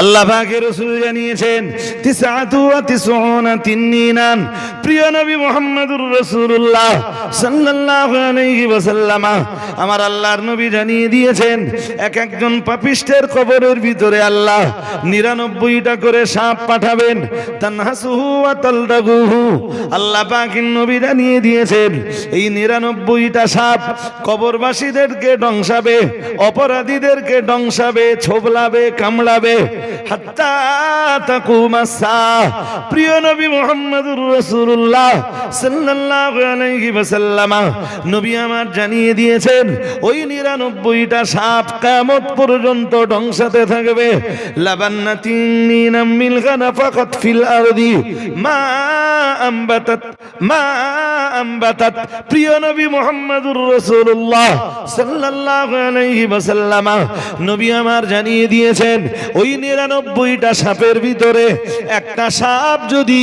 আল্লাহ পাকের রাসূল জানিয়েছেন 99 তিননিনান। প্রিয় নবী মুহাম্মদুর রাসূলুল্লাহ সাল্লাল্লাহু আলাইহি ওয়াসাল্লাম আমার আল্লাহর নবী জানিয়ে দিয়েছেন এক একজন পাপিষ্টের কবরের ভিতরে আল্লাহ 99টা করে সাপ পাঠাবেন। তানহাসুহু ওয়া তালদাগুহু। আল্লাহ পাকের নবী জানিয়ে দিয়েছেন এই 99টা সাপ কবরবাসীদেরকে দংশাবে, অপরাধীদেরকে দংশাবে, ছোবলাবে, কামড়াবে হাত্তা তাকুমাস সাআহ। প্রিয় নবী মুহাম্মদুর রাসূলুল্লাহ সাল্লাল্লাহু আলাইহি ওয়াসাল্লাম নবী আমার জানিয়ে দিয়েছেন ওই 99টা সাপ কিয়ামত পর্যন্ত দংশাতে থাকবে। লাবান্নাতিন মিল গানাফাকাত ফিল আরদি মা আম্বাতাত। প্রিয় নবী মুহাম্মদুর রাসূলুল্লাহ সাল্লাল্লাহু আলাইহি ওয়াসাল্লাম নবী আমার জানিয়ে দিয়েছেন ওই 99টা সাপের ভিতরে একটা সাপ যদি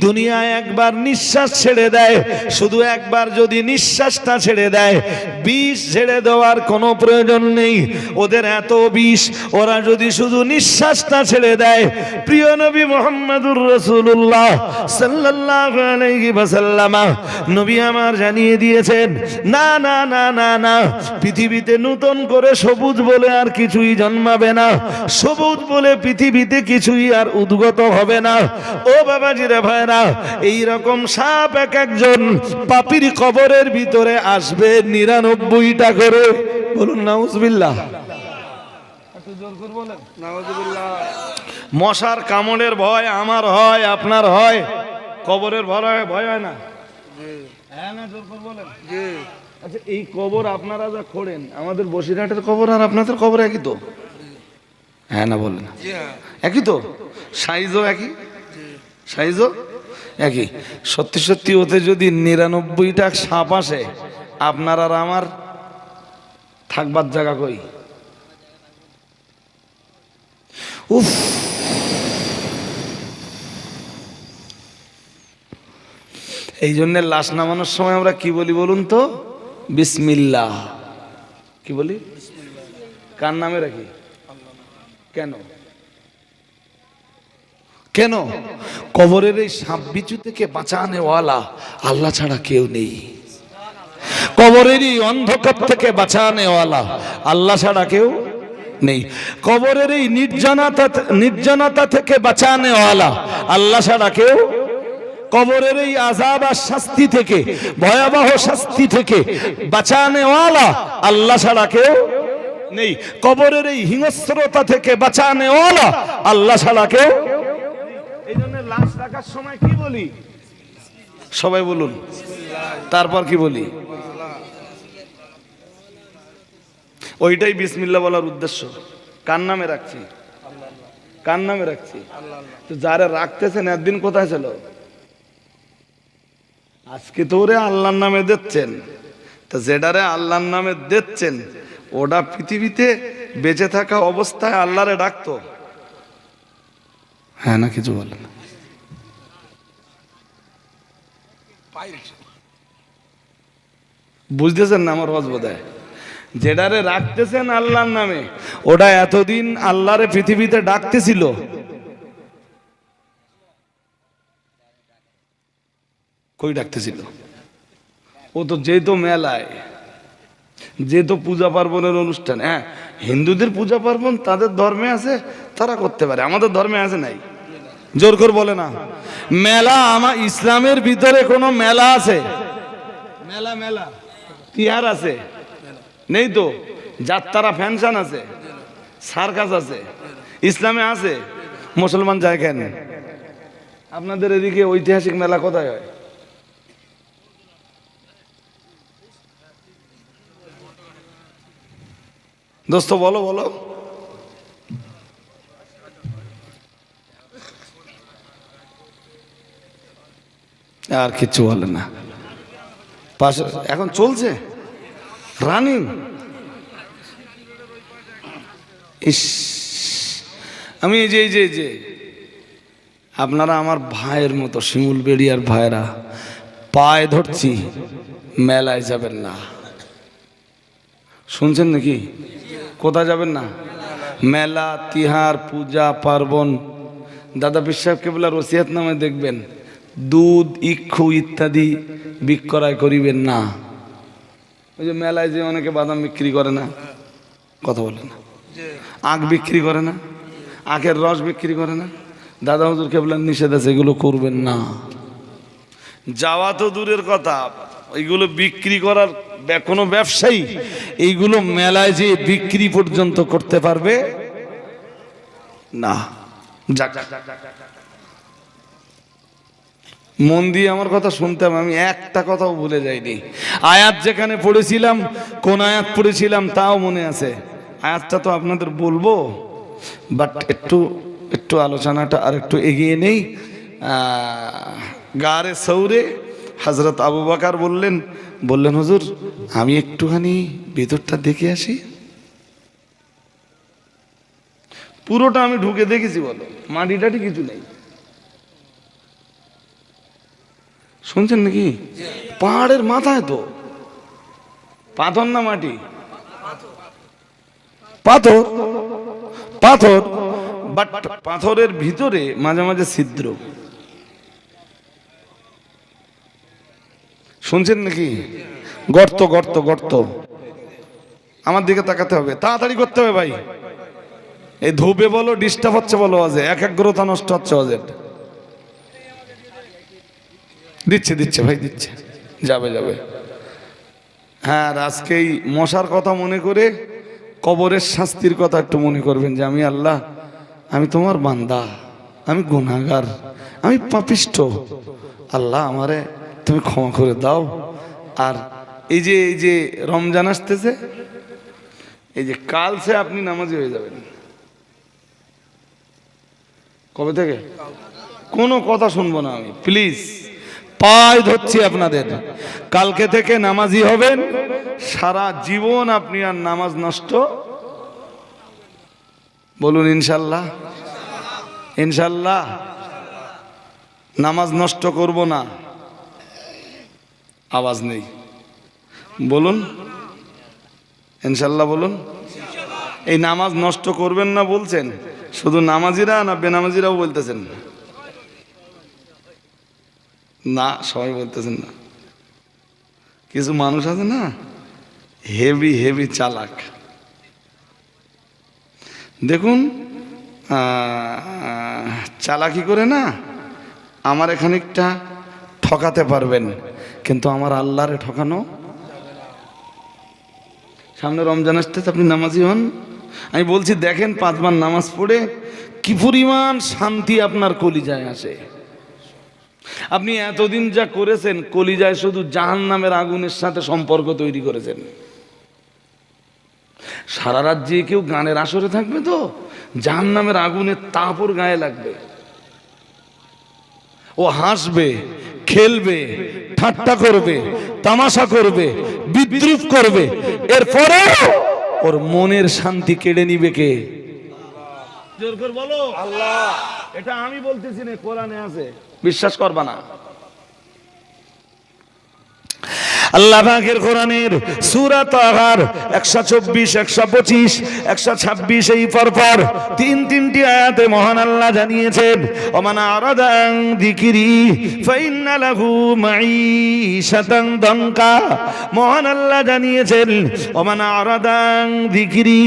দুনিয়ায় একবার নিঃশ্বাস ছেড়ে দেয়, শুধু একবার যদি নিঃশ্বাসটা ছেড়ে দেয়, বিষ ছেড়ে দেওয়ার কোনো প্রয়োজন নেই, ওদের এত বিষ, ওরা যদি শুধু নিঃশ্বাসটা ছেড়ে দেয়, প্রিয় নবী মুহাম্মদুর রাসূলুল্লাহ সাল্লাল্লাহু আলাইহি ওয়াসাল্লাম নবী আমার জানিয়ে দিয়েছেন না না না না না, পৃথিবীতে নতুন করে সবুজ বলে আর কিছুই জন্মাবে না, সবুজ বলে পৃথিবীতে কিছুই আর উদ্গত হবে না। ও বাবাজিরা ভাইরা, এই রকম সাপ এক একজন পাপীর কবরের ভিতরে আসবে 99টা করে। বলুন নাউজুবিল্লাহ। মশার কামড়ের ভয় আমার হয়, আপনার হয়, কবরের ভয় হয় না? আচ্ছা, এই কবর আপনারা যা খোঁড়েন, আমাদের বসিরহাটের কবর আর আপনাদের কবর একই তো? হ্যাঁ না বলেন? একই তো? সাইজও একই? সাইজও একই? সত্যি সত্যি ওতে যদি 99টা সাপ আসে, আপনার আর আমার থাকবার জায়গা কই? উফ, এই জন্য লাশ নামানোর সময় আমরা কি বলি বলুন তো? বিসমিল্লাহ। কি বলি? কার নামে রাখি? কেন? কেন? কবরের এই সাপ বিচ্ছু থেকে বাঁচানেওয়ালা আল্লাহ ছাড়া কেউ নেই। কবরের এই অন্ধকার থেকে বাঁচানেওয়ালা আল্লাহ ছাড়া কেউ নেই। কবরের এই নির্জনতা থেকে বাঁচানেওয়ালা আল্লাহ ছাড়া কেউ, কবরের এই আযাব আর শাস্তি থেকে, ভয়াবহ শাস্তি থেকে বাঁচানেওয়ালা আল্লাহ ছাড়া কেউ নেই। কবরের এই হিংস্রতা থেকে বাঁচানেওয়ালা আল্লাহ ছাড়া কেউ। এই জন্য লাশ রাখার সময় কি বলি? সবাই বলুন। তারপর কি বলি? ওইটাই বিসমিল্লাহ বলার উদ্দেশ্য। কার নামে রাখছি? কার নামে রাখছি? তো যারা রাখতেছেন একদিন কোথায় ছিল? আজকে তো ওরে আল্লাহর নামে দিচ্ছেন, তো যেটারে আল্লাহর নামে দিচ্ছেন ওটা পৃথিবীতে বেঁচে থাকা অবস্থায় আল্লাহরে ডাকতো। হ্যাঁ না কিছু বলেন? বুঝতেছেন না আমার ওয়াজ বোধহয়? যেটারে রাখতেছেন আল্লাহর নামে ওটা এতদিন আল্লাহরে পৃথিবীতে ডাকতেছিল। কই ডাকতেছিল? ও তো যেত মেলায়, যেত পূজা পার্বণের অনুষ্ঠান। হ্যাঁ, হিন্দুদের পূজা পার্বণ তাদের ধর্মে আছে, তারা করতে পারে, আমাদের ধর্মে আছে নাই? জোর করে বলে না। মেলা আমার ইসলামের ভিতরে কোনো মেলা আছে? মেলা তিহার আছে? নেই তো। যাত্রা ফ্যানশন আছে, সার্কাস আছে, ইসলামে আছে। মুসলমান যায় কেন? আপনাদের এদিকে ঐতিহাসিক মেলা কোথায় হয়? দোস্ত বলো বলো। আর কিচ্ছু বলে না। পাশে এখন চলছে রানিং। ইস, আমি এই যে আপনারা আমার ভাইয়ের মতো, শিমুল বেড়িয়ার ভাইরা, পায়ে ধরছি, মেলায় যাবেন না। শুনছেন নাকি? কোথায় যাবেন না? মেলা, তিহার, পূজা পার্বণ, দাদা বিশ্বাস কেবলার ওসিয়াত নামে দেখবেন দুধ, ইক্ষু ইত্যাদি বিক্রয় করিবেন না। ওই যে মেলায় যে অনেকে বাদাম বিক্রি করে না, কথা বলে না, আখ বিক্রি করে না, আখের রস বিক্রি করে না, দাদা হুজুর কেবলার নিষেধ আছে, এগুলো করবেন না। যাওয়া তো দূরের কথা, এইগুলো বিক্রি করার কোনো ব্যবসায়ী এইগুলো মেলায় যে বিক্রি পর্যন্ত করতে পারবে না। মন দিয়ে আমার কথা শুনতাম, আমি একটা কথাও ভুলে যাইনি। আয়াত যেখানে পড়েছিলাম, কোন আয়াত পড়েছিলাম তাও মনে আছে। আয়াতটা তো আপনাদের বলবো, বাট একটু আলোচনাটা আর একটু এগিয়ে নেই। গারে সৌরে হযরত আবু বকর বললেন হুজুর আমি একটুখানি ভেতরটা দেখে আসি। পুরোটা আমি ঢুকে দেখেছি, বলো মাটি টাটি কিছু নেই, শুনছেন নাকি? পাহাড়ের মাথায় তো পাথর না মাটি? পাথর, পাথর, বাট পাথরের ভিতরে মাঝে মাঝে ছিদ্র, শুনছেন নাকি? গর্ত গর্ত গর্ত। আমার দিকে তাকাতে হবে, তাড়াতাড়ি করতে হবে ভাই। এই ধোবে বলো, ডিস্টার্ব হচ্ছে বলো, আজে একাগ্রতা নষ্ট হচ্ছে, আজে দিচ্ছে ভাই দিচ্ছে, যাবে। হ্যাঁ, আজকেই মশার কথা মনে করে কবরের শাস্তির কথা একটু মনে করবেন, যে আমি আল্লাহ, আমি তোমার বান্দা, আমি গুনাহগার, আমি পাপিষ্ঠ, আল্লাহ আমারে তুমি ক্ষমা করে দাও। আর এই যে রমজান আসতেছে, এই যে কাল সে আপনি নামাজি হয়ে যাবেন। কবে থেকে? কোনো কথা শুনবো না আমি, প্লিজ পায়ে ধরছি আপনাদের। কালকে থেকে নামাজি হবেন, সারা জীবন আপনি আর নামাজ নষ্ট, বলুন ইনশাল্লাহ। ইনশাল্লাহ নামাজ নষ্ট করব না। আওয়াজ নেই, বলুন ইনশাল্লাহ, বলুন। এই নামাজ নষ্ট করবেন না বলছেন শুধু নামাজিরা না বেনামাজিরাও বলতেছেন? না, সবাই বলতেছেন না। কিছু মানুষ আছে না হেভি চালাক। দেখুন চালাকি করে না আমার এখানিকটা ঠকাতে পারবেন, কিন্তু আমার আল্লাহরে ঠকানো। সামনে রমজান আসতেছে, আপনি নামাজি হন। আমি বলছি দেখেন 5 বার নামাজ পড়ে কি পরিমাণ শান্তি আপনার কলিজায় আসে। আপনি এতদিন যা করেছেন, কলিজায় শুধু জাহান্নামের আগুনের সাথে সম্পর্ক তৈরি করেছেন। সারা রাত যে কেউ গানের আসরে থাকবে তো জাহান্নামের আগুনের তাপ ওর গায়ে লাগবে। ও হাসবে, খেলবে, ঠাট্টা করবে, তামাশা করবে, বিদ্রুপ করবে, এরপরে ওর মনের শান্তি কেড়ে নিবে কে? জোর করে বলো আল্লাহ। এটা আমি বলতেছি না, কোরআনে আছে, বিশ্বাস করবা না। আল্লাহ পাকের কোরআনের সূরা তাহার 124, 125, 126 এই পরপর তিনটি আয়াতে মহান আল্লাহ জানিয়েছেন, ওমান আরাদা আন যিকরি ফাইন্না লাহু মাঈশাতান দানকা। মহান আল্লাহ জানিয়েছেন ওমান আরাদা আন যিকরি,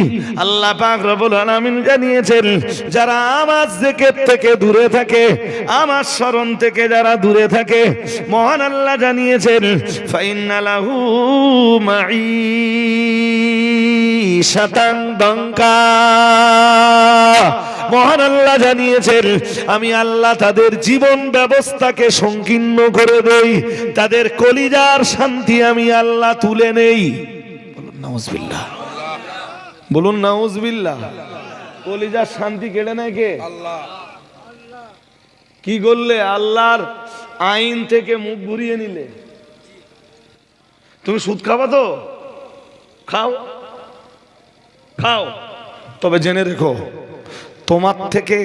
আল্লাহ পাক রব্বুল আলামিন জানিয়েছেন যারা আমার জিকির থেকে দূরে থাকে, আমার স্মরণ থেকে যারা দূরে থাকে, মহান আল্লাহ জানিয়েছেন ফাইন্না লাহু মাঈশাতান দানকা। মহান আল্লাহ জানিয়েছেন আমি আল্লাহ তাদের জীবন ব্যবস্থাকে সংকীর্ণ করে দেই, তাদের কলিজার শান্তি আমি আল্লাহ তুলে নেই। বলুন নাউজুবিল্লাহ, বলুন নাউজুবিল্লাহ। কলিজার শান্তি কেড়ে নেয় কে? আল্লাহ। কি করলে? আল্লাহর আইন থেকে মুখ ঘুরিয়ে নিলে। তুমি সুদ খাবা তো খাও, তবে জেনে রেখো তোমার থেকে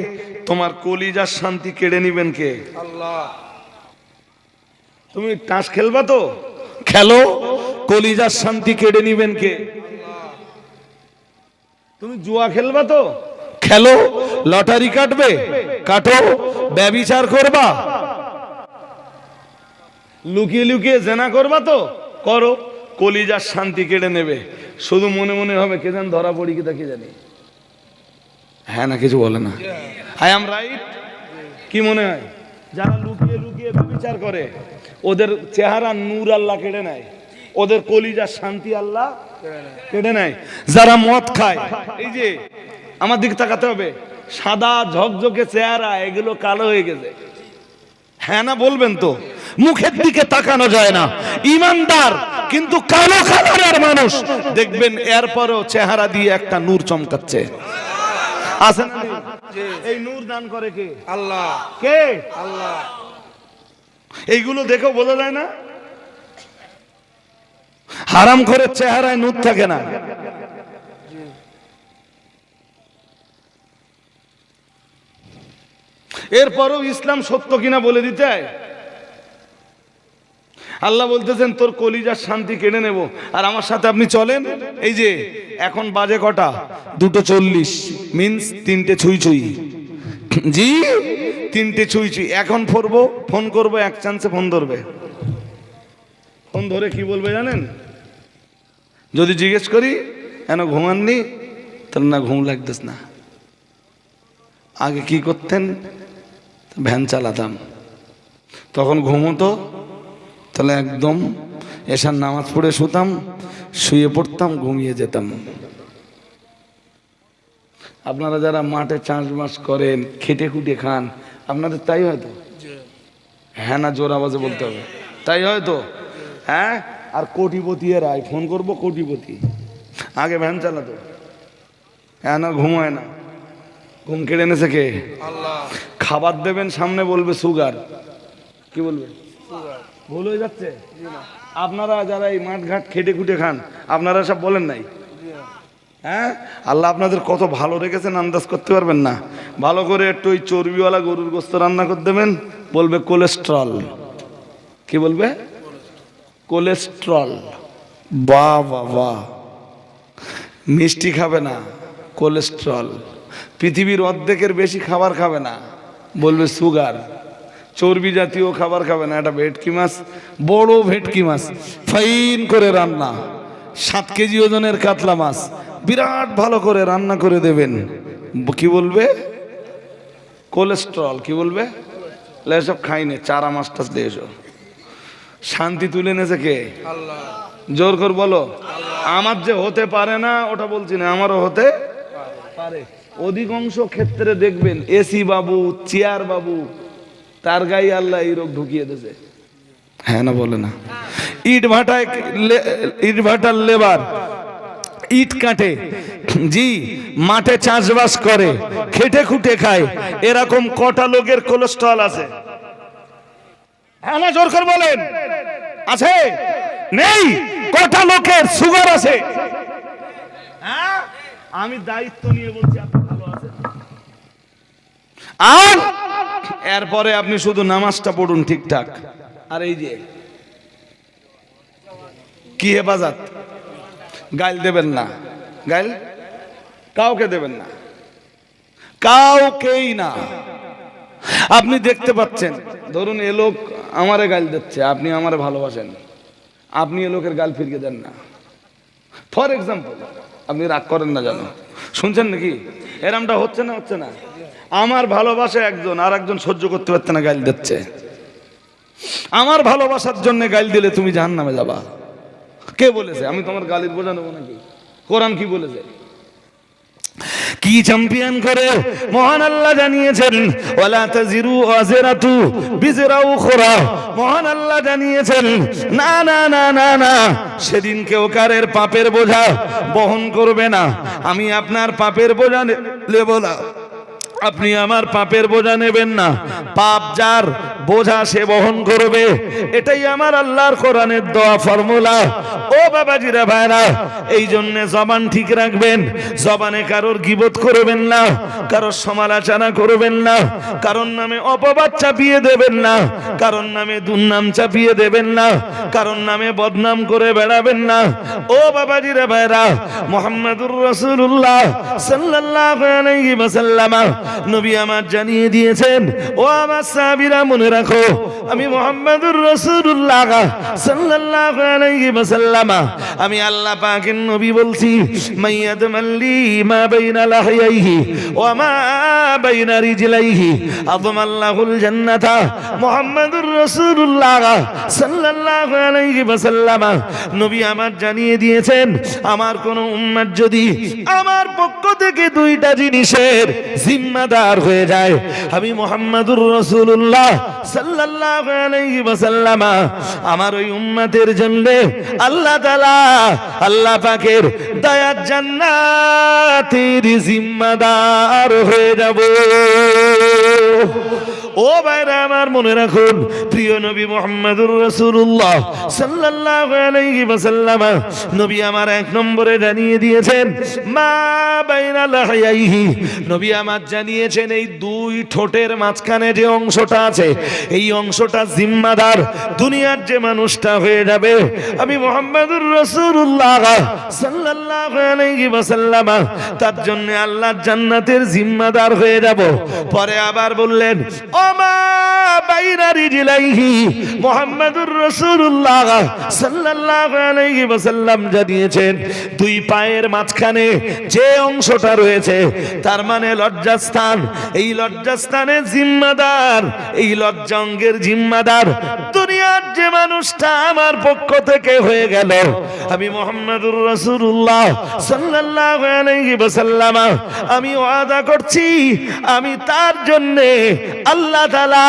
তোমার কলিজার শান্তি কেড়ে নিবেন কে? আল্লাহ। তুমি তাস খেলবা তো খেলো, কলিজার শান্তি কেড়ে নিবেন কে? আল্লাহ। তুমি জুয়া খেলবা তো খেলো, লটারি কাটবে, কাটো, ব্যভিচার করবা, লুকিয়ে লুকিয়ে জেনা করবা তো করো, কলিজার শান্তি কেড়ে নেবে। শুধু মনে মনে হবে কে যেন ধরা পড়ি কি তা কি জানি। হ্যাঁ না কিছু বলে না। I am right? কি মনে হয়? যারা লুকিয়ে লুকিয়ে বিচার করে ওদের চেহারা নূর আল্লাহ কেড়ে নেয়, ওদের কলিজার শান্তি আল্লাহ কেড়ে নেয়। যারা মদ খায়, এই যে আমার দিকে তাকাতে হবে, সাদা ঝকঝকে চেহারা এগুলো কালো হয়ে গেছে। হ্যাঁ না বলবেন তো? মুখের দিকে তাকানো যায় না, ইমানদার কিন্তু কালো কালারের মানুষ দেখবেন, এরপরও চেহারা দিয়ে একটা নূর চমকাচ্ছে। আছে না? এই নূর দান করে কে? আল্লাহ। কে? আল্লাহ। এইগুলো দেখেও বোঝা যায় না। হারাম করে চেহারায় নূর থাকে না। এরপরও ইসলাম সত্য কিনা বলে দিতে হয়। আল্লাহ বলতেছেন তোর কলিজার শান্তি কেড়ে নেব, আর আমার সাথে আপনি চলেন। এই যে এখন বাজে কটা? 2:40 মিন্স 3টে ছুঁই ছুঁই। জি 3টে ছুঁই ছুঁই। এখন ফোন করবো, এক চান্সে ফোন ধরবে। ফোন ধরে কি বলবে জানেন? যদি জিজ্ঞেস করি কেন ঘুমাননি, তাহলে না ঘুম লাগতেস না। আগে কি করতেন? ভ্যান চালাতাম, তখন ঘুমতো, তাহলে একদম এশার নামাজ পড়ে শুতাম, শুয়ে পড়তাম, ঘুমিয়ে যেতাম। আপনারা যারা মাঠে চাষবাস করেন, খেটে খুটে খান, আপনাদের তাই হয়তো? হ্যাঁ না জোর আওয়াজে বলতে হবে। তাই হয়তো? হ্যাঁ। আর কোটিপতি এরাই ফোন করবো, কোটিপতি আগে ভ্যান চালাতো, হ্যাঁ না ঘুমায় না। ঘুম কেড়ে এনেছে কে? আল্লাহ। খাবার দেবেন সামনে বলবে সুগার। কি বলবে? ভুল হয়ে যাচ্ছে। আপনারা যারা এই মাঠ ঘাট খেটে খুটে খান, আপনারা সব বলেন নাই? হ্যাঁ। আল্লাহ আপনাদের কত ভালো রেখেছেন আন্দাজ করতে পারবেন না। ভালো করে একটু ওই চর্বিওয়ালা গরুর গোস্ত রান্না করে দেবেন, বলবে কোলেস্ট্রল। কি বলবে? কোলেস্ট্রল। বাহ বাহ বাহ। মিষ্টি খাবে না, কোলেস্ট্রল। পৃথিবীর অর্ধেকের বেশি খাবার খাবে না, বলবে সুগার। চর্বি জাতীয় খাবার খাবে না। এটা ভেটকি মাছ, বড় ভেটকি মাছ, ফাইন করে রান্না, 7 কেজি ওজনের কাতলা মাছ, বিরাট ভালো করে রান্না করে দেবেন। কি বলবে? কোলেস্ট্রল। কি বলবে? এসব খাইনে, চারা মাছ টাছ দিয়ে এসো। শান্তি তুলে এনেছে কে? আল্লাহ। জোর কর বলো। আমার যে হতে পারে না ওটা বলছি না, আমারও হতে পারে। অধিকাংশ ক্ষেত্রে দেখবেন এসি বাবু, চেয়ার বাবু, তার গায়ে আল্লাহ এই রোগ ঢুকিয়ে দিয়েছে। হ্যাঁ না বলে না? ইট ভাটার লেবার, ইট কাটে, জি মাঠে চাষবাস করে, খেটে খুটে খায়, এরকম কটা লোকের কোলেস্ট্রল আছে? হ্যাঁ না জোর করে বলেন। আছে? নেই? কটা লোকের সুগার আছে? হ্যাঁ। আমি দায়িত্ব নিয়ে বলছি আপনি ভালো আছেন। আর এরপরে আপনি শুধু নামাজটা পড়ুন ঠিকঠাক। আর এই যে কি হেফাজত, গাইল দেবেন না, গাইল কাউকে দেবেন না, কাউকেই না। আপনি দেখতে পাচ্ছেন, ধরুন এ লোক আমারে গাইল দিচ্ছে, আপনি আমারে ভালোবাসেন, আপনি এ লোকের গাল ফিরিয়ে দেন না। ফর এক্সাম্পল, আপনি রাগ করেন না জানো, শুনছেন নাকি? এরমটা হচ্ছে না? হচ্ছে না? আমার ভালোবাসা একজন, আর একজন সহ্য করতে পারছে না, গাইল দিচ্ছে। আমার ভালোবাসার জন্য গাইল দিলে তুমি জাহান্নামে যাবা। কে বলেছে? আমি তোমার গালির বোঝা নেবো নাকি? কোরআন কি বলেছে? কি চ্যাম্পিয়ন করে মহান আল্লাহ জানিয়েছেন, ওয়ালা তাজিরু ওয়াজিরাতু বিজরা উখরা। মহান আল্লাহ জানিয়েছেন না না না না না, সেদিন কেউ কারের পাপের বোঝা বহন করবে না। আমি আপনার পাপের বোঝা নেব না, আপনি আমার পাপের বোঝা নেবেন না। পাপ যার বোঝা সে বহন করবে। এটাই আমার আল্লাহর কোরআনের দোয়া ফর্মুলা। ও বাবাজিরা ভাইরা, এই জন্য জবান ঠিক রাখবেন। জবানে কারোর গীবত করবেন না, কারোর সমালোচনা করবেন না, কারোর নামে অপবাদ চাপিয়ে দেবেন না, কারোর নামে দুর্নাম চাপিয়ে দেবেন না, কারোর নামে বদনাম করে বেড়াবেন না। ও বাবাজিরা ভাইরা, মুহাম্মাদুর রাসূলুল্লাহ সাল্লাল্লাহু আলাইহি ওয়াসাল্লাম নবী আমার জানিয়ে দিয়েছেন, ও আমার সাহাবীরা মনে রাখো, আমি মুহাম্মাদুর রাসূলুল্লাহ সাল্লাল্লাহু আলাইহি ওয়াসাল্লাম আমি আল্লাহ পাকের নবী বলছি, মাইয়াদমাল্লি মা বাইনা লাহইহি ওয়া মা বাইনা রিজলাইহি আযমাল্লাহুল জান্নাতা। মুহাম্মাদুর রাসূলুল্লাহ সাল্লাল্লাহু আলাইহি ওয়াসাল্লাম নবী আমার জানিয়ে দিয়েছেন, আমার কোন উম্মত যদি আমার পক্ষ থেকে দুইটা জিনিসের জিম্মাদার হয়ে যায়, আমি মুহাম্মাদুর রাসূলুল্লাহ সাল্লাল্লাহু আলাইহি ওয়াসাল্লাম আমার ওই উম্মতের জন্য আল্লাহ তাআলা আল্লাহ পাকের দয়ার জান্নাতের জিম্মাদার হয়ে যাব। ও ভাইরা আমার মনে রাখুন, প্রিয় নবী মুহাম্মাদুর রাসূলুল্লাহ সাল্লাল্লাহু আলাইহি ওয়াসাল্লাম নবী আমার এক নম্বরে জানিয়ে দিয়েছেন, মা বাইনা লাহইহি। নবী আমার জানিয়েছেন, এই দুই ঠোঁটের মাঝখানে যে অংশটা আছে, এই অংশটা জিম্মাদার দুনিয়ার যে মানুষটা হয়ে যাবে, আমি মুহাম্মাদুর রাসূলুল্লাহ সাল্লাল্লাহু আলাইহি ওয়াসাল্লাম তার জন্য আল্লাহর জান্নাতের জিম্মাদার হয়ে যাব। পরে আবার বললেন, ওমা বাইনা রিজলাইহি। মুহাম্মাদুর রাসূলুল্লাহ সাল্লাল্লাহু আলাইহি ওয়াসাল্লাম জানিয়েছেন, দুই পায়ের মাঝখানে যে অংশটা রয়েছে, তার মানে লজ্জাস্থান, এই লজ্জাস্থানের জিম্মাদার, এই লজ্জাঙ্গের জিম্মাদার দুনিয়ার যে মানুষটা আমার পক্ষ থেকে হয়ে গেল, আমি মুহাম্মাদুর রাসূলুল্লাহ সাল্লাল্লাহু আলাইহি ওয়াসাল্লাম আমি ওয়াদা করছি, আমি তার জন্য আল্লাহ তাআলা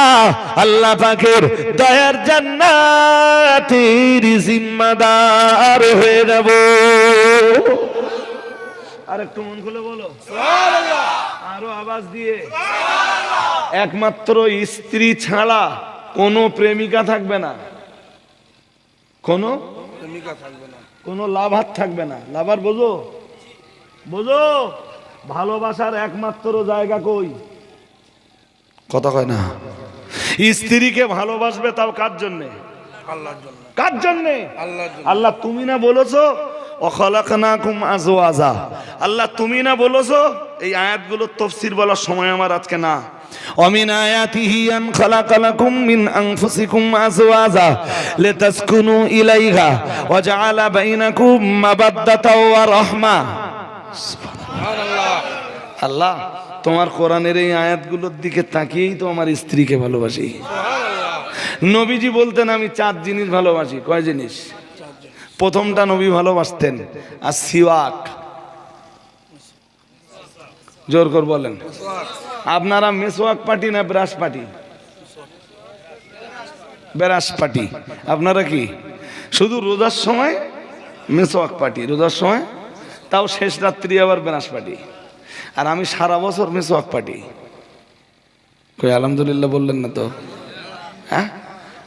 আল্লাহ পাকের দয়ার জান্নাতের জিম্মাদার হয়ে যাব। আর একটু মন খুলে বলো সুবহানাল্লাহ, আরো আওয়াজ দিয়ে সুবহানাল্লাহ। একমাত্র স্ত্রী ছাড়া কোনো প্রেমিকা থাকবে না, কোনো প্রেমিকা থাকবে না, কোনো লাভার থাকবে না। লাভার বোঝো, বোঝো, ভালোবাসার একমাত্র জায়গা কই? কথা কয় না। স্ত্রীকে ভালোবাসবে, তাও কার জন্যে? আল্লাহর জন্য। কার জন্যে? আল্লাহর জন্য। আল্লাহ তুমি না বলেছো ওয়াখালাকনাকুম আজওয়াজা, আল্লাহ তুমি না বলেছো? এই আয়াতগুলোর তাফসীর বলার সময় আমার আজকে না। ومن آياته أن خلق لكم من أنفسكم أزواجا لتسكنوا إليها وجعل بينكم مودة ورحمة। আল্লাহ তোমার কোরআনের এই আয়াতগুলোর দিকে তাকিয়েই তো আমার স্ত্রীকে ভালোবাসি। নবীজি বলতেন, আমি চার জিনিস ভালোবাসি। কয় জিনিস? প্রথমটা নবী ভালোবাসতেন, আর সিওয়াক। জোর করে বলেন। আপনারা মেসওয়াক পার্টি না ব্রাশ পার্টি? Brush party. আপনারা কি শুধু রোজার সময় মেসওয়াক পার্টি, রোজার সময় তাও শেষ রাত্রি আবার ব্রাশ পার্টি, আর আমি সারা বছর মেসওয়াক পার্টি। কই আলহামদুলিল্লাহ বললেন না তো? হ্যাঁ,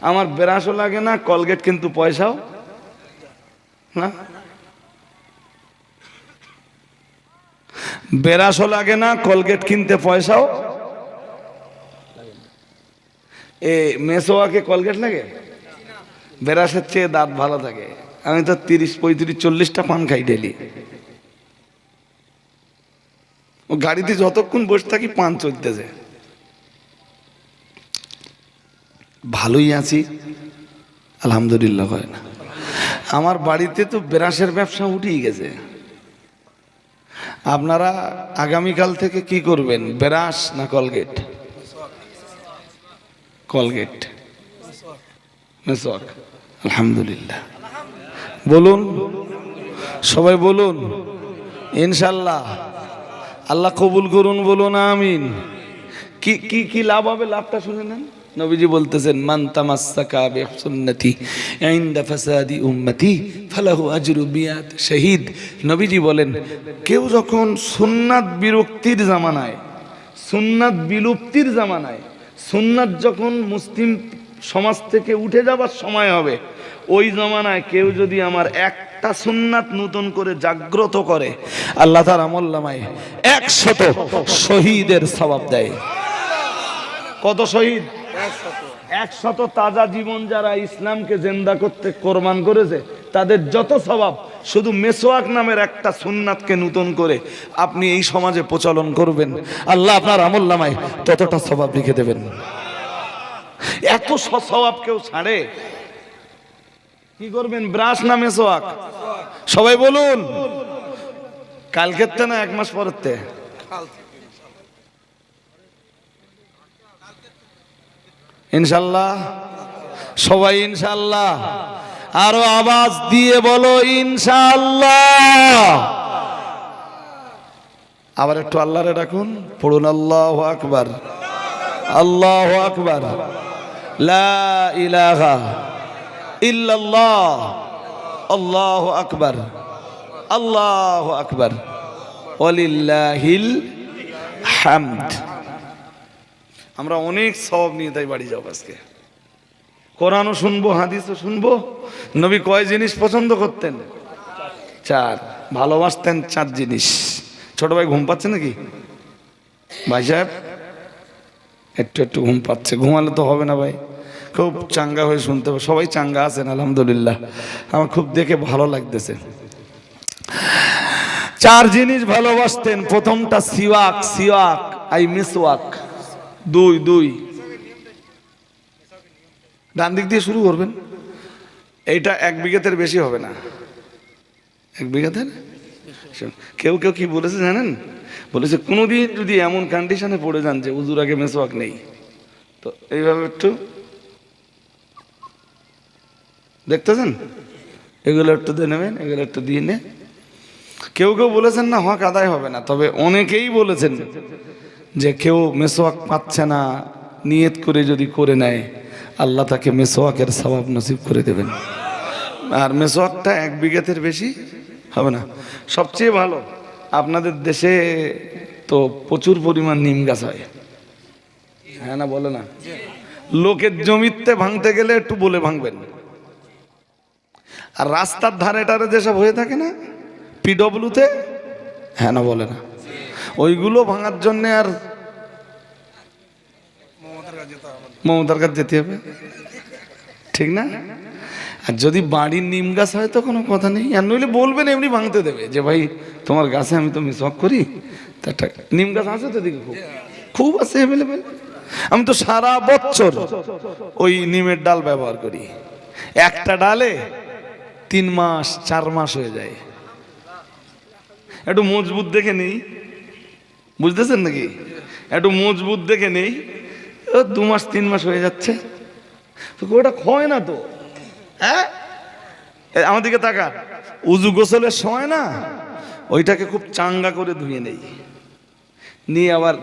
আমার ব্রাশও লাগে না, কলগেট কিন্তু পয়সাও না। ব্রাশও লাগে না, কলগেট কিনতে পয়সাও। এ মেসোয়াকে কলগেট লাগে, ব্রাশের চেয়ে দাঁত ভালো থাকে। আমি তো 30, 35, 40টা পান খাই ডেলি। ও গাড়িতে যতক্ষণ বসে থাকি পান চলতেছে। ভালোই আছি আলহামদুলিল্লাহ। হয় না, আমার বাড়িতে তো ব্রাশের ব্যবসা উঠেই গেছে। আপনারা আগামীকাল থেকে কি করবেন, ব্রাশ না কলগেট? কলগেট, মেসওয়াক। আলহামদুলিল্লাহ বলুন, সবাই বলুন ইনশাল্লাহ। আল্লাহ কবুল করুন, বলুন আমিন। কি কি কি লাভ হবে? লাভটা শুনে নেন। নবীজি বলতেছেন, মান তামাসসাকা বিসুন্নতি ইনদা ফাসাদি উম্মতি ফালাহু আজরু বিয়াত শহীদ। নবীজি বলেন, কেউ যখন সুন্নাত বিরক্তির জামানায়, সুন্নাত বিলুপ্তির জামানায় সুন্নাত যখন মুসলিম সমাজ থেকে উঠে যাবার সময় হবে, ওই জমানায় কেউ যদি আমার একটা সুন্নাত নতুন করে জাগ্রত করে, আল্লাহ তার আমলনামায় 100 শহীদের সওয়াব দেয়। কত শহীদ? 100 তাজা জীবন যারা ইসলামকে জিন্দা করতে কোরবান করেছে, তাদের যত সওয়াব, শুধু মেসওয়াক নামের একটা সুন্নাতকে নতুন করে আপনি এই সমাজে প্রচলন করবেন, আল্লাহ আপনার আমলনামায় ততটা সওয়াব লিখে দেবেন। এত সওয়াব কেউ ছাড়ে? কি করবেন? ব্রাশ না মেসওয়াক? সবাই বলুন। কালকের তে না 1 মাস পরের তে? ইনশাল্লাহ সবাই ইনশাল্লাহ। আরো আওয়াজ দিয়ে বলো ইনশাআল্লাহ। আবার একটু আল্লাহরে ডাকুন, পড়ুন আল্লাহু আকবার, আল্লাহু আকবার, লা ইলাহা ইল্লাল্লাহ, আল্লাহু আকবার, আল্লাহু আকবার, ওয়ালিল্লাহিল হামদ। আমরা অনেক সওয়াব নিয়ে তাই বাড়ি যাব আজকে। কোরআনও শুনবো, হাদিসও শুনবো। নবী কয় জিনিস পছন্দ করতেন? 4। ভালোবাসতেন 4 জিনিস। ছোট ভাই ঘুম পাচ্ছে নাকি? ভাই সাহেব একটু একটু ঘুম পাচ্ছে, ঘুমালে তো হবে না ভাই, খুব চাঙ্গা হয়ে শুনতে হবে। সবাই চাঙ্গা আছেন আলহামদুলিল্লাহ, আমার খুব দেখে ভালো লাগতেছে। 4 জিনিস ভালোবাসতেন। প্রথমটা সিওয়াক, সিওয়াক আই মিসওয়াক। 2 ডান দিক দিয়ে শুরু করবেন। এইটা 1 বিঘাতের বেশি হবে না। 1 বিঘাতের? কেউ কেউ কি বলেছে জানেন? বলেছে কোনোদিন যদি এমন কন্ডিশনে পড়ে যান যে উজুর আগে মেসওয়াক নেই, তো এইভাবে একটু দেখতেছেন, এগুলো একটু দিয়ে নেবেন, এগুলো একটু দিয়ে নে। কেউ কেউ বলেছেন না হক আদায় হবে না, তবে অনেকেই বলেছেন যে কেউ মেসওয়াক পাচ্ছে না, নিয়ত করে যদি করে নেয়, আল্লাহ তাকে মেসওয়াকের সওয়াব নসিব করে দেবেন। আর মেসওয়াকটা 1 বিঘাতের বেশি হবে না। সবচেয়ে ভালো, আপনাদের দেশে তো প্রচুর পরিমাণ নিম গাছ হয়, হ্যাঁ না বলে না? লোকের জমিতে ভাঙতে গেলে একটু বলে ভাঙবেন। আর রাস্তার ধারে টারে যেসব হয়ে থাকে না পিডব্লিউতে, হ্যাঁ না বলে না, ওইগুলো ভাঙার জন্য আর মমতার কাছে যেতে হবে, ঠিক না? আর যদি বাড়ির নিম গাছ হয় তো কোনো কথা নেই, আর নইলে বলবেন, এমনি ভাঙতে দেবে যে ভাই তোমার গাছে আমি তো মিসওয়াক করি। তা নিম গাছ আছে তো দিকে, খুব খুব আছে অ্যাভেলেবেল। আমি তো সারা বছর ওই নিমের ডাল ব্যবহার করি। একটা ডালে 3 মাস 4 মাস হয়ে যায়। একটু মজবুত দেখে নেই, বুঝতেছেন নাকি? একটু মজবুত দেখে নেই, 2 মাস 3 মাস হয়ে যাচ্ছে, তো ওটা ক্ষয় না তো। হ্যাঁ, আমার দিকে তাকা। উজু গোসলের সময় না ওইটাকে খুব চাঙ্গা করে ধুয়ে নেই, নিয়ে আবার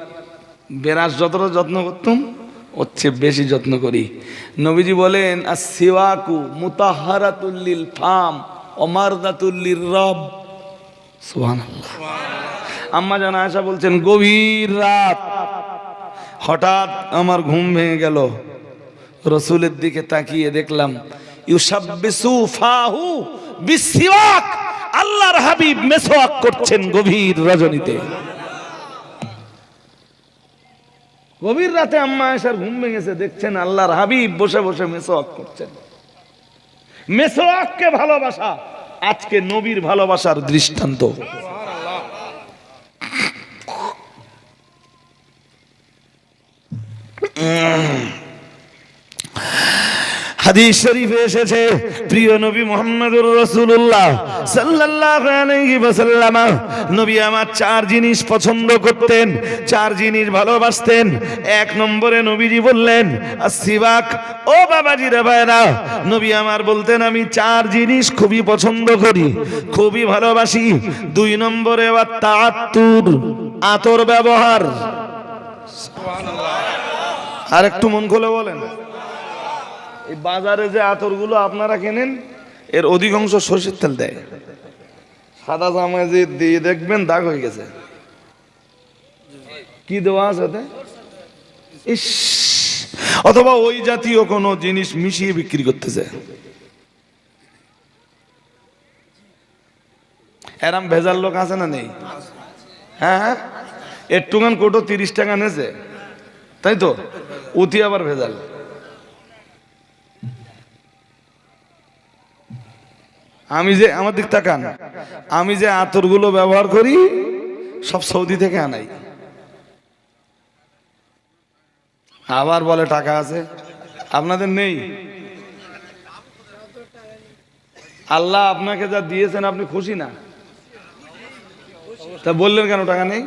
বেরাস যতটা যত্ন করতাম ওর চেয়ে বেশি যত্ন করি। নবীজি বলেন আসসিওয়াকু মুতাহহারাতুল লিল ফাম ওয়া মারদাতুল লিররব। সুবহানাল্লাহ। আম্মা জান আয়েশা বলছেন গভীর রাত হঠাৎ আমার ঘুম ভেঙে গেল, রাসূলের দিকে তাকিয়ে দেখলাম ইউসাব্বিসু ফাহু বিসসিওয়াক, আল্লাহর হাবিব মেসওয়াক করছেন গভীর রজনীতে। গভীর রাতে আম্মা আয়েশার ঘুম ভেঙেছে, দেখছেন আল্লাহর হাবিব বসে বসে মেসওয়াক করছেন। মেসওয়াককে ভালোবাসা আজকে নবীর ভালোবাসার দৃষ্টান্ত। হাদিস শরীফে এসেছে প্রিয় নবী মুহাম্মদুর রাসূলুল্লাহ সাল্লাল্লাহু আলাইহি ওয়াসাল্লাম নবী আমার 4 জিনিস পছন্দ করতেন, 4 জিনিস ভালোবাসতেন। 1 নম্বরে নবীজি বললেন আসসিওয়াক। ও বাবাজি রে ভাইরা, নবী আমার বলতেন আমি 4 জিনিস খুবই পছন্দ করি, খুবই ভালোবাসি। 2 নম্বরে তাআত্তুর, আতর ব্যবহার। সুবহানাল্লাহ। আর একটু মন খুলে বলেন, এই বাজারে যে আতরগুলো আপনারা কেনেন এর অধিকাংশ সরষের তেল দেয়। সাদা জামায় যে দিয়ে দেখবেন দাগ হয়ে গেছে, কি দেওয়া আছে? ইস, অথবা ওই জাতীয় কোনো জিনিস মিশিয়ে বিক্রি করতেছে। এরম ভেজাল লোক আছে না নেই? হ্যাঁ, একটুখান কোটো 30 টাকা নেছে, তাই তো, উতি আবার ভেজাল। আমি যে, আমার দিক তাকান, আমি যে আতরগুলো ব্যবহার করি সব সৌদি থেকে আনাই। আবার বলে টাকা আছে, আপনাদের নেই? আল্লাহ আপনাকে যা দিয়েছেন আপনি খুশি না? তা বললেন কেন টাকা নেই?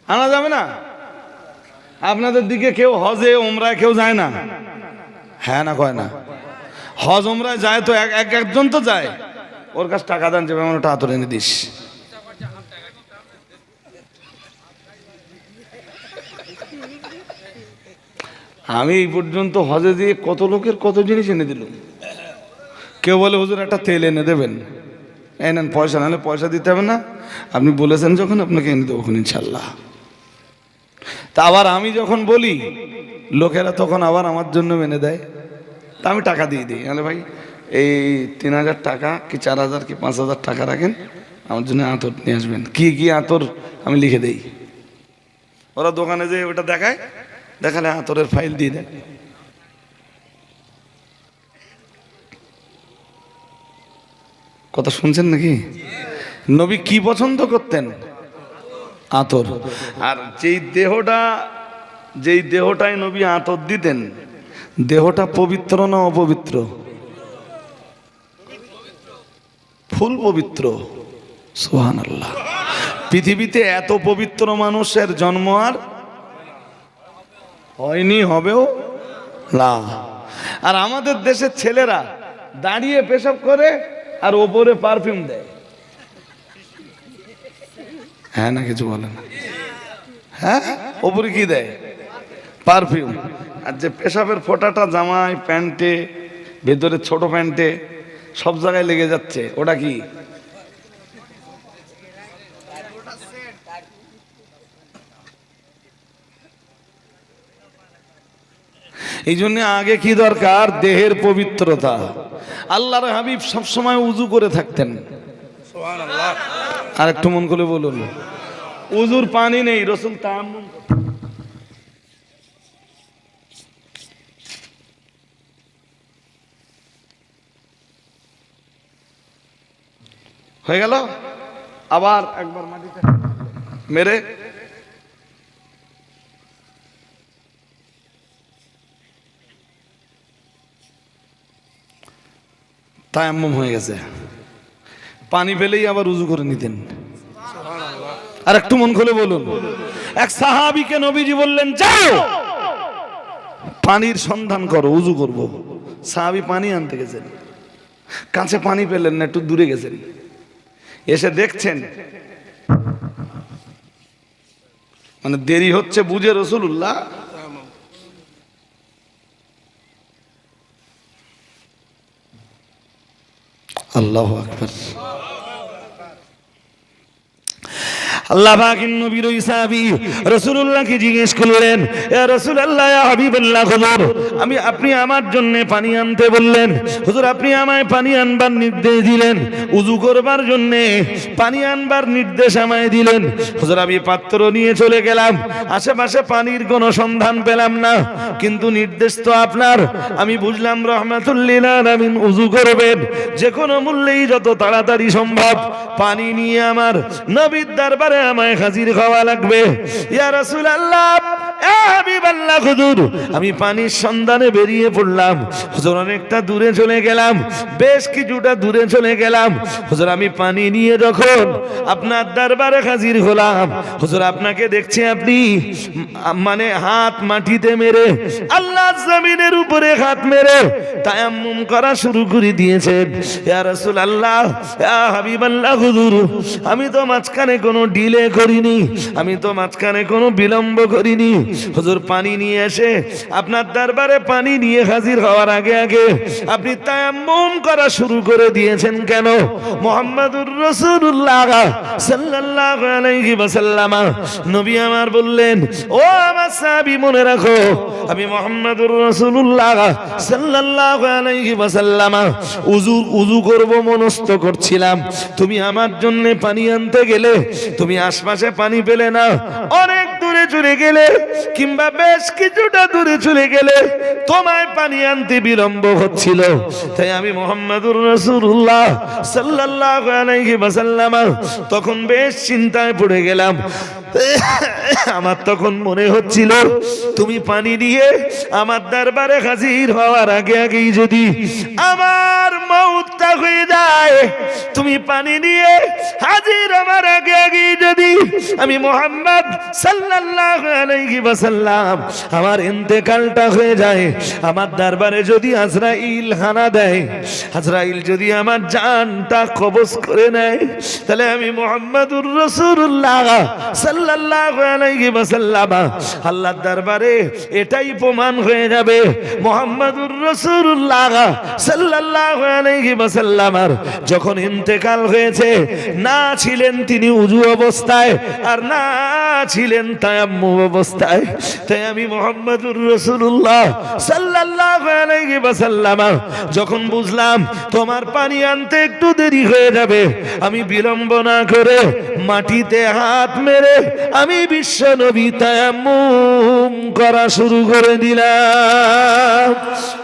আনা যাবে না? আপনাদের দিকে কেউ হজে ওমরায় কেউ যায় না? হ্যাঁ না কয় না? হজ ওমরায় যায় তো একজন তো যায়, ওর কাছে টাকা দেন, যাবে আমার ওটা আতর এনে দিস। আমি এই পর্যন্ত হজে দিয়ে কত লোকের কত জিনিস এনে দিল। কেউ বলে হুজুর একটা তেল এনে দেবেন, এনেন, পয়সা নাহলে পয়সা দিতে হবে না, আপনি বলেছেন যখন আপনাকে এনে দেবো ইনশাল্লাহ। তা আবার আমি যখন বলি লোকেরা তখন আবার আমার জন্য এনে দেয়, তা আমি টাকা দিয়ে দিই, আরে ভাই এই 3000 টাকা কি 4000 কি 5000 টাকা রাখেন, আমার জন্য আতর নিয়ে আসবেন। কি কি আতর আমি লিখে দেই, ওরা দোকানে যে ওটা দেখায়, দেখালে আতরের ফাইল দিয়ে দেয়। কথা শুনছেন নাকি? নবী কি পছন্দ করতেন? আতর। আর যেই দেহটায় নবী আতর দিতেন, দেহটা পবিত্র না অপবিত্র? ফুল পবিত্র। সুবহানাল্লাহ। পৃথিবীতে এত পবিত্র মানুষের জন্ম আর হয়নি, হবেও না। আর আমাদের দেশের ছেলেরা দাঁড়িয়ে পেশাব করে আর ওপরে পারফিউম দেয়। হ্যাঁ না, কিছু বলে না? হ্যাঁ, ওপরে কি দেয়? পারফিউম। আর যে পেশাবের ফোঁটাটা জামায়, প্যান্টে, ভেতরে ছোট প্যান্টে সব জায়গায় লেগে যাচ্ছে, ওটা কি? এই জন্য আগে কি দরকার? দেহের পবিত্রতা। আল্লাহর হাবিব সবসময় উজু করে থাকতেন। আর একটু মন করে বলুন, উজুর পানি নেই, রাসূল তায়াম্মুম করতেন। হয়ে গেল, আবার একবার মাটিতে মেরে তায়াম্মুম হয়ে গেছে, পানি পেলেই আবার উজু করে নিতেন। আর একটু মন খুলে বলুন, এক সাহাবীকে নবীজি বললেন যাও পানির সন্ধান করো, উজু করব। সাহাবী পানি আনতে গেছেন, কাছে পানি পেলেন না, একটু দূরে গেছেন, এসে দেখছেন মানে দেরি হচ্ছে বুঝে রাসূলুল্লাহ আল্লাহু আকবার। আল্লাহ পাকের নবীর ওই সাহাবী রাসূলুল্লাহকে জিজ্ঞেস করলেন, ইয়া রাসূলুল্লাহ, ইয়া হাবিবাল্লাহ, হুজুর আপনি আমার জন্য পানি আনতে বললেন, হুজুর আপনি আমায় পানি আনবার নির্দেশ দিলেন, উযু করবার জন্য পানি আনবার নির্দেশ আমায় দিলেন। হুজুর আমি পাত্র নিয়ে চলে গেলাম, আশেপাশে পানির কোনো সন্ধান পেলাম না, কিন্তু নির্দেশ তো আপনার, আমি বুঝলাম রাহমাতুল লিল আলামিন উযু করবেন, যে কোনো মূল্যেই যত তাড়াতাড়ি সম্ভব পানি নিয়ে আমার নবীর দরবারে আমায় হাজির হওয়া লাগবে। ইয়া রাসূলুল্লাহ, ইয়া হাবিবাল্লাহ, হুজুর আমি পানির সন্ধানে বেরিয়ে পড়লাম, হুজুর অনেকটা দূরে চলে গেলাম, বেশ কিছুটা দূরে চলে গেলাম, হুজুর আমি পানি নিয়ে যখন আপনার দরবারে হাজির হলাম, হুজুর আপনাকে দেখছি আপনি মানে হাত মাটিতে মেরে আল্লাহর জমিনের উপরে হাত মেরে তায়াম্মুম করা শুরু করে দিয়েছেন। ইয়া রাসূলুল্লাহ, ইয়া হাবিবাল্লাহ, হুজুর আমি তো মাঝখানে কোনো ডিলে করিনি, আমি তো মাঝখানে কোনো বিলম্ব করিনি। হুজুর পানি নিয়ে এসে আপনার দরবারে পানি নিয়ে হাজির হওয়ার আগে আগে আপনি তায়াম্মুম করা শুরু করে দিয়েছেন কেন? মুহাম্মাদুর রাসূলুল্লাহ সাল্লাল্লাহু আলাইহি ওয়াসাল্লাম নবী আমার বললেন, ও আমার সাহাবী মনে রাখো, আমি মুহাম্মাদুর রাসূলুল্লাহ সাল্লাল্লাহু আলাইহি ওয়াসাল্লাম উযু করব মনস্থ করছিলাম, তুমি আমার জন্য পানি আনতে গেলে, তুমি আশপাশে পানি পেলে না, অনেক দূরে চলে গেলে কিংবা বেশ কিছুটা দূরে চলে গেলে তোমায় পানি আনতে বিলম্ব হচ্ছিল। তাই আমি মুহাম্মাদুর রাসূলুল্লাহ সাল্লাল্লাহু আলাইহি ওয়াসাল্লাম তখন বেশ চিন্তায় পড়ে গেলাম। আমার তখন মনে হচ্ছিল তুমি পানি নিয়ে আমার দরবারে হাজির হওয়ার আগে আগেই যদি আমার মওতটা হয়ে যায়, তুমি পানি নিয়ে হাজির আমার আগে আগেই যদি আমি মুহাম্মদ সাল্লাল্লাহু আলাইহি ওয়াসাল্লাম আমার ইন্তেকালটা হয়ে যায়, আমার দরবারে যদি আজরাইল হানা দেয়, আজরাইল যদি আমার জানটা কবজ করে নেয়, তাহলে আমি মুহাম্মাদুর রাসূলুল্লাহ সাল্লাল্লাহু আলাইহি ওয়াসাল্লাম আল্লাহর দরবারে এটাই প্রমাণ হয়ে যাবে মুহাম্মাদুর রাসূলুল্লাহ সাল্লাল্লাহু আলাইহি ওয়াসাল্লামের যখন ইন্তেকাল হয়েছে না ছিলেন তিনি উযু অবস্থায় আর না ছিলেন তায়াম্মুম অবস্থায়। তাই আমি মুহাম্মাদুর রাসূলুল্লাহ সাল্লাল্লাহু আলাইহি ওয়াসাল্লাম যখন বুঝলাম তোমার পানি আনতে একটু দেরি হয়ে যাবে, আমি বিলম্ব না করে মাটিতে হাত মেরে আমি বিশ্ব নবী তায়াম্মুম করা শুরু করে দিলাম।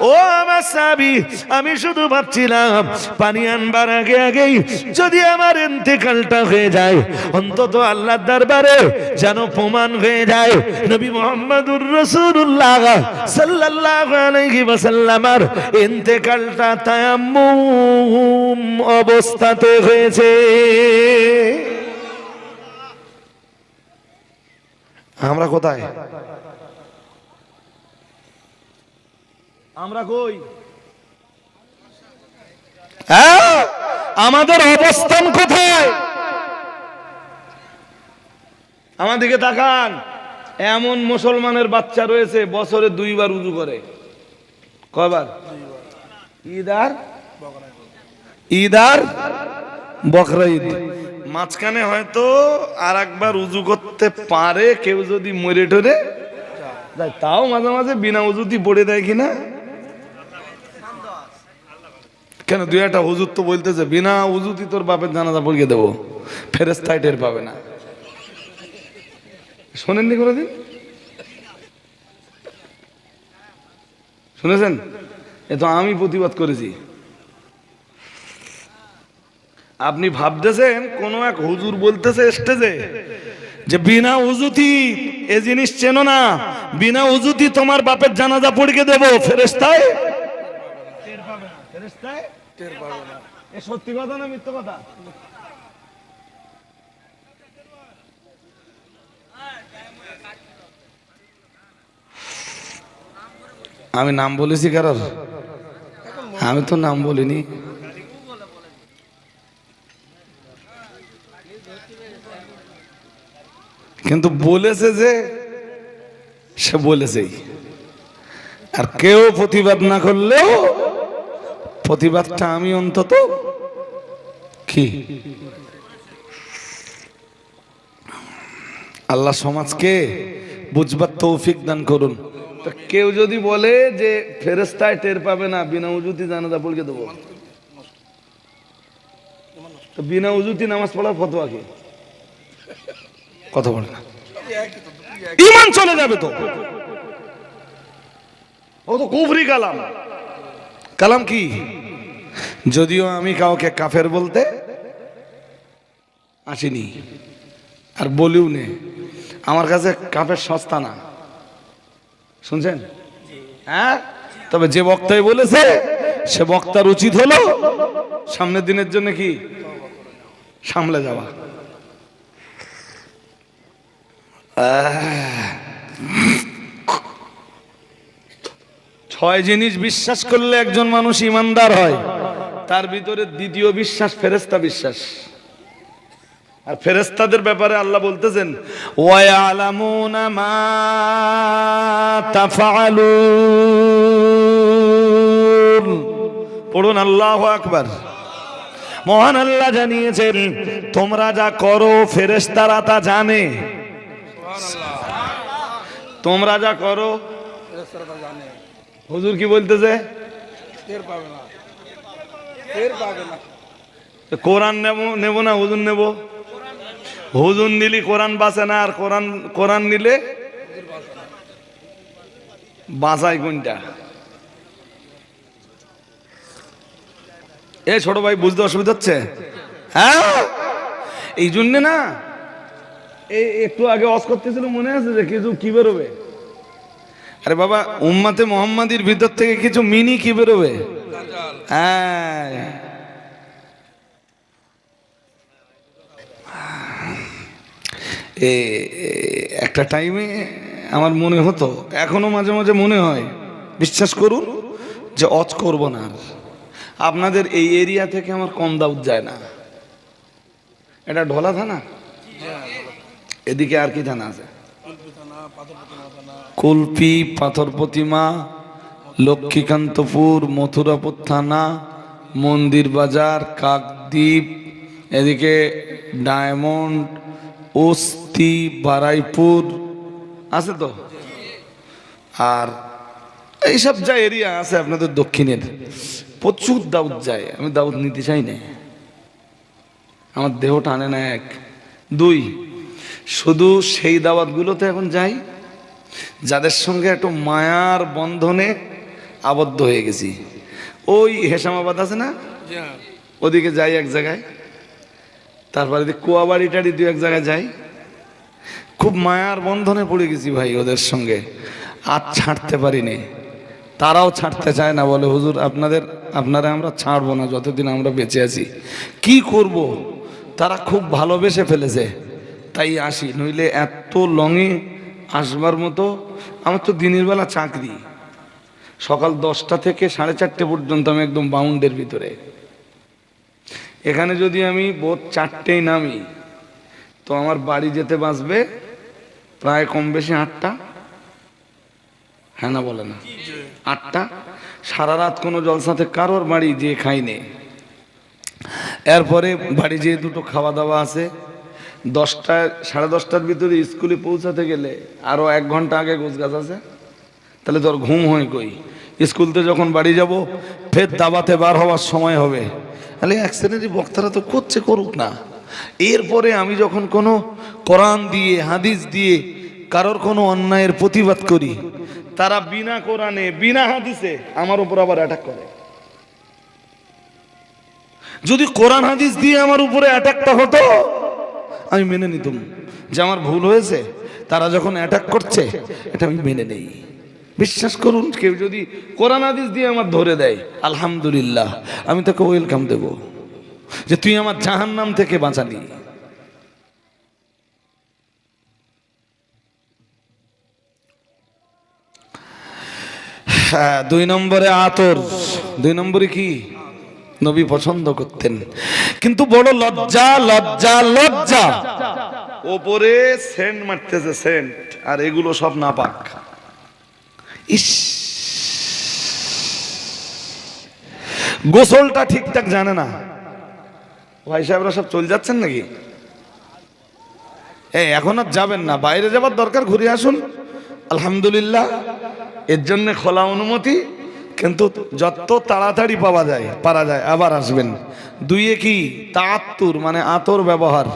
ও আমার সাহাবী, আমি শুধু ভাবছিলাম পানি আনবার আগে আগেই যদি আমার ইন্তেকালটা হয়ে যায়, অন্তত আল্লাহর দরবারে যেন প্রমাণ হয়ে যায় নবী মুহাম্মাদুর রাসূলুল্লাহ সাল্লাল্লাহু আলাইহি ওয়াসাল্লামের ইন্তেকালটা তায়াম্মুম অবস্থাতে হয়েছে। আমরা কোথায়? আমরা কই? হ্যাঁ, আমাদের অবস্থান কোথায়? আমার দিকে তাকান। এমন মুসলমানের বাচ্চা রয়েছে বছরে 2 বার উযু করে। কয়বার? ঈদ আর বকরা ঈদ। মাঝখানে হয়তো আর একবার উযু করতে পারে কেউ যদি মরে টরে যায়, তাও মাঝে মাঝে বিনা উযুতি পড়ে দেয় কিনা। কেন 2-1টা হুজুর তো বলতেছে বিনা উযুতি তোর বাপের জানাজা পড়িয়ে দেবো, ফেরেশতাই টের পাবে না। শোনেননি কোনোদিন? শুনেছেন? এ তো আমি প্রতিবাদ করেছি। আপনি ভাবতেছেন কোন এক হুজুর বলতেছে স্টেজে যে বিনা উযুতি এ জিনিস চেনো না, বিনা উযুতি তোমার বাপের জানাজা পড়িয়ে দেবো, ফেরেশতায় টের পাবে না। ফেরেশতায় টের পাবে না। এ সত্যি কথা না মিথ্যা কথা? আমি নাম বলেছি কারোর? আমি তো নাম বলিনি। কিন্তু বলেছে যে সে বলেছেই, আর কেউ প্রতিবাদ না করলেও প্রতিবাদটা আমি অন্তত কি আল্লাহ সমাজকে বুঝবার তৌফিক দান করুন। তো কেউ যদি বলে যে ফেরেশতায় টের পাবে না, বিনা উযুতি জানাজা পড়িয়ে দেবো, তো বিনা উযুতি নামাজ পড়ার ফতোয়া কি? কথা বলে না, ঈমান চলে যাবে তো। ও তো কুফরি কালাম। কালাম কি? যদিও আমি কাউকে কাফের বলতে আসিনি আর বলিও নে, আমার কাছে কাফের সস্তা না। শুনছেন? হ্যাঁ, তবে যে বক্তাই বলেছে সে বক্তার উচিত হলো সামনের দিনের জন্য কি সামলে যাওয়া। ছয় জিনিস বিশ্বাস করলে একজন মানুষ ইমানদার হয়, তার ভিতরে দ্বিতীয় বিশ্বাস ফেরেশতা বিশ্বাস। আর ফেরেশতাদের ব্যাপারে আল্লাহ বলতেছেন ওয়ায়ালামুনা মা তাফআলুন। পড়ুন আল্লাহু আকবার। মহান আল্লাহ জানিয়েছেন তোমরা যা করো ফেরেশতারা তা জানে। তোমরা যা করো ফেরেশতারা তা জানে। হুজুর কি বলতেছে? টের পাবে না, টের পাবে না। কোরআন নেব না হুজুর নেব? হুজুর নিলি কোরআন বাঁচে না, আর কোরআন নিলে বাঁচাই কোনটা? এ ছোট ভাই বুঝতে অসুবিধা হচ্ছে? হ্যাঁ, এই জন্যে না এই একটু আগে ওয়াজ করতেছিল, মনে আছে যে কিছু কি বেরোবে? আরে বাবা, উম্মাতে মুহাম্মাদির ভিতর থেকে কিছু মিনি কি বেরোবে? হ্যাঁ, একটা টাইমে আমার মনে হতো, এখনো মাঝে মাঝে মনে হয়, বিশ্বাস করুন যে ওয়াজ করব না। আপনাদের এই এরিয়া থেকে আমার কম দাউদ যায় না। এটা ঢোলা থানা, এদিকে আর কি থানা আছে? কুলপি, পাথর প্রতিমা, লক্ষ্মীকান্তপুর, মথুরাপুর থানা, মন্দির বাজার, কাকদ্বীপ, এদিকে ডায়মন্ড, ওস্তি, বারাইপুর আছে তো। আর এইসব যা এরিয়া আছে আপনাদের দক্ষিণের, প্রচুর দাউদ যায়। আমি দাউদ নিতে চাই না, আমার দেহ টানে না। এক, দুই, শুধু সেই দাওয়াতগুলোতে এখন যাই যাদের সঙ্গে একটু মায়ার বন্ধনে আবদ্ধ হয়ে গেছি। ওই হেসামাবাদ আছে না, ওদিকে যাই এক জায়গায়, তারপরে কুয়াবাড়ি টাড়ি দু এক জায়গায় যাই। খুব মায়ার বন্ধনে পড়ে গেছি ভাই ওদের সঙ্গে, আর ছাড়তে পারিনি। তারাও ছাড়তে চায় না, বলে হুজুর আপনারা আমরা ছাড়বো না যতদিন আমরা বেঁচে আছি। কি করব, তারা খুব ভালোবেসে ফেলেছে তাই আসি, নইলে এত লঙে আসবার মতো। আমার তো দিনের বেলা চাকরি, সকাল 10টা থেকে 4:30 পর্যন্ত আমি একদম বাউন্ডের ভিতরে। এখানে যদি আমি বোধ 4টেই নামি তো আমার বাড়ি যেতে বাঁচবে প্রায় কম বেশি 8টা। হ্যাঁ না বলে না? 8টা। সারা রাত কোনো জলসাতে কারোর বাড়ি যেয়ে খাইনি। এরপরে বাড়ি যেয়ে দুটো খাওয়া দাওয়া আছে। 10টা 10:30টার ভিতরে স্কুলে পৌঁছাতে গেলে আরো 1 ঘন্টা আগে গোছগাছ আছে, তাহলে তোর ঘুম হয় কই? স্কুলতে যখন বাড়ি যাব ফের দাবাতে বার হওয়ার সময় হবে। তাহলে এক শ্রেণীর বক্তারা তো করছে, করুক না। এরপরে আমি যখন কোনো কোরআন দিয়ে হাদিস দিয়ে কারোর কোনো অন্যায়ের প্রতিবাদ করি, তারা বিনা কোরআনে বিনা হাদিসে আমার উপর আবার অ্যাটাক করে। যদি কোরআন হাদিস দিয়ে আমার উপরে অ্যাটাকটা হতো আমি মেনে নিতাম যে আমার ভুল হয়েছে, তারা যখন অ্যাটাক করছে এটা আমি মেনে নেই। বিশ্বাস করুন, কেউ যদি কোরআন হাদিস দিয়ে আমার ধরে দেয়, আলহামদুলিল্লাহ, আমি তাকে ওয়েলকাম দেব যে তুই আমার জাহান্নাম থেকে বাঁচালি। হ্যাঁ, 2 নম্বরে আতর। 2 নম্বরে কি? নবী পছন্দ করতেন, কিন্তু বড় লজ্জা লজ্জা লজ্জা। ওপরে সেন্ট মারতেছে সেন্ট, আর এগুলো সব নাপাক। ইস, গোসলটা ঠিকঠাক জানে না। ভাই সাহেবরা সব চলে যাচ্ছেন নাকি? এখন আর যাবেন না, বাইরে যাবার দরকার ঘুরে আসুন। আলহামদুলিল্লাহ, এর জন্য খোলা অনুমতি, কিন্তু যত তাড়াতাড়ি পারা যায় আবার আসবেন। 2 কি? তাআত্তুর মানে আতর ব্যবহার।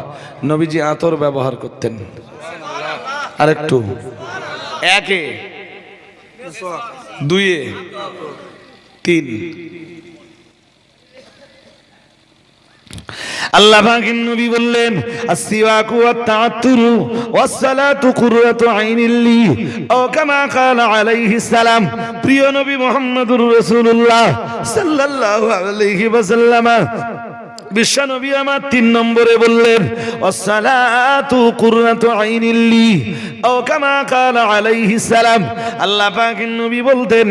নবীজি আতর ব্যবহার করতেন। আরেকটু, 1 2 3। আল্লাহ পাকের নবী বললেন, আসসিওয়াকু ওয়াত তাআত্তুরু ওয়াস সালাতু কুররাতু আইনিল লি, ও কামা ক্বালা আলাইহিস সালাম। প্রিয় নবী মুহাম্মদুর রাসূলুল্লাহ সাল্লাল্লাহু আলাইহি ওয়াসাল্লাম বিশ্ব নবী আমার 3 নম্বরে বললেন, ওয়াস সালাতু কুররাতু আইনিল লি, ও কামা ক্বালা আলাইহিস সালাম। আল্লাহ পাকের নবী বলতেন,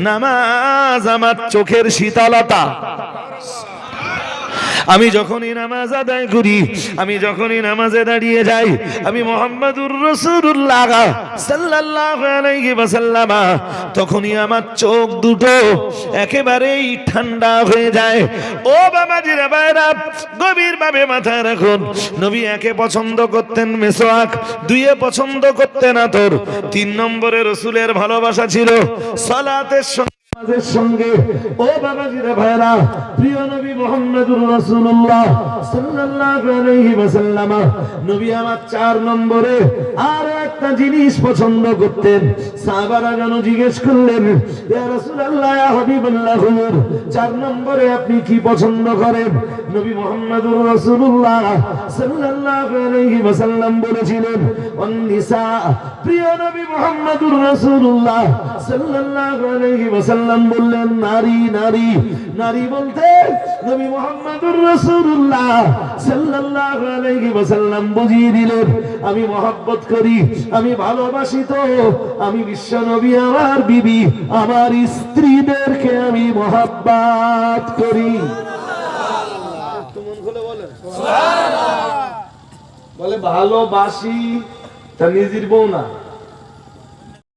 নামাজ আমার চোখের শীতলতা। আমি যখনই নামাজ আদায় করি, আমি যখনই নামাজে দাঁড়িয়ে যাই, আমি মুহাম্মাদুর রাসূলুল্লাহ সাল্লাল্লাহু আলাইহি ওয়াসাল্লাম, তখনই আমার চোখ দুটো একেবারেই ঠান্ডা হয়ে যায়। ও বাবাজিরা ভাইরা, গভীরভাবে মাথায় রাখুন, নবী একে পছন্দ করতেন মেসওয়াক, দুইয়ে পছন্দ করতেন আতর, 3 নম্বরে রাসূলের ভালোবাসা ছিল সালাতের নামাজের সঙ্গে। ও বাবাজিরা ভাইরা, প্রিয় নবী মুহাম্মদুর রাসূলুল্লাহ সাল্লাল্লাহু আলাইহি ওয়াসাল্লাম, নবী আমার 4 নম্বরে আর একটা জিনিস পছন্দ করতেন। সাহাবারা যেন জিজ্ঞেস করলেন, ইয়া রাসূলুল্লাহ, ইয়া হাবিবাল্লাহ, 4 নম্বরে আপনি কি পছন্দ করেন? নবী মুহাম্মদুর রাসূলুল্লাহ সাল্লাল্লাহু আলাইহি ওয়াসাল্লাম বলেছিলেন, ওয়ান নিসা। প্রিয় নবী মুহাম্মদুর রাসূলুল্লাহ সাল্লাল্লাহু আলাইহি ওয়াসাল্লাম বললেন, নারী। নারী নারী বলতে নবী মুহাম্মদুর রাসূলুল্লাহ সাল্লাল্লাহু আলাইহি ওয়াসাল্লাম বুঝিয়ে দিলেন, আমি মহব্বত করি, আমি ভালোবাসি তো আমি বিশ্ব নবী আমার বিবি, আমার স্ত্রীদেরকে আমি মহব্বত করি। বলে ভালোবাসি, তা নিজের বউ না,